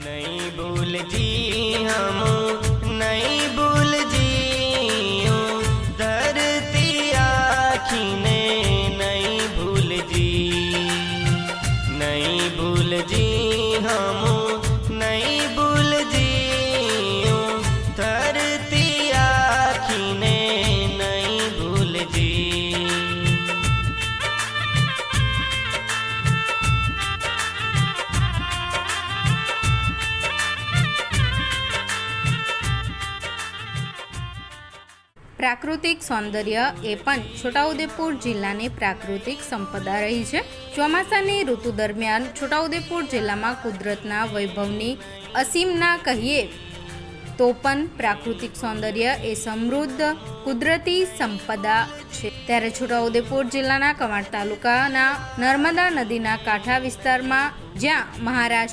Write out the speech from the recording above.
नहीं भूल जी हम नहीं भूल जी धरती आखिने नहीं भूल जी नहीं भूल जी हम नहीं भूल जी धरती आखिने नहीं भूल जी। प्राकृतिक सौंदर्य ए पण छोटाउदेपुर जिल्लानी प्राकृतिक संपदा रही है। ચોમાસાની ઋતુ દરમિયાન છોટાઉદેપુર જિલ્લામાં કુદરતના વૈભવની અસીમના કહીએ તો પણ પ્રાકૃતિક સૌંદર્ય એ સમૃદ્ધ કુદરતી સંપદા છે। ત્યારે છોટાઉદેપુર જિલ્લાના કવાંટ તાલુકાના નર્મદા નદીના કાંઠા વિસ્તારમાં જ્યાં મહારાષ્ટ્ર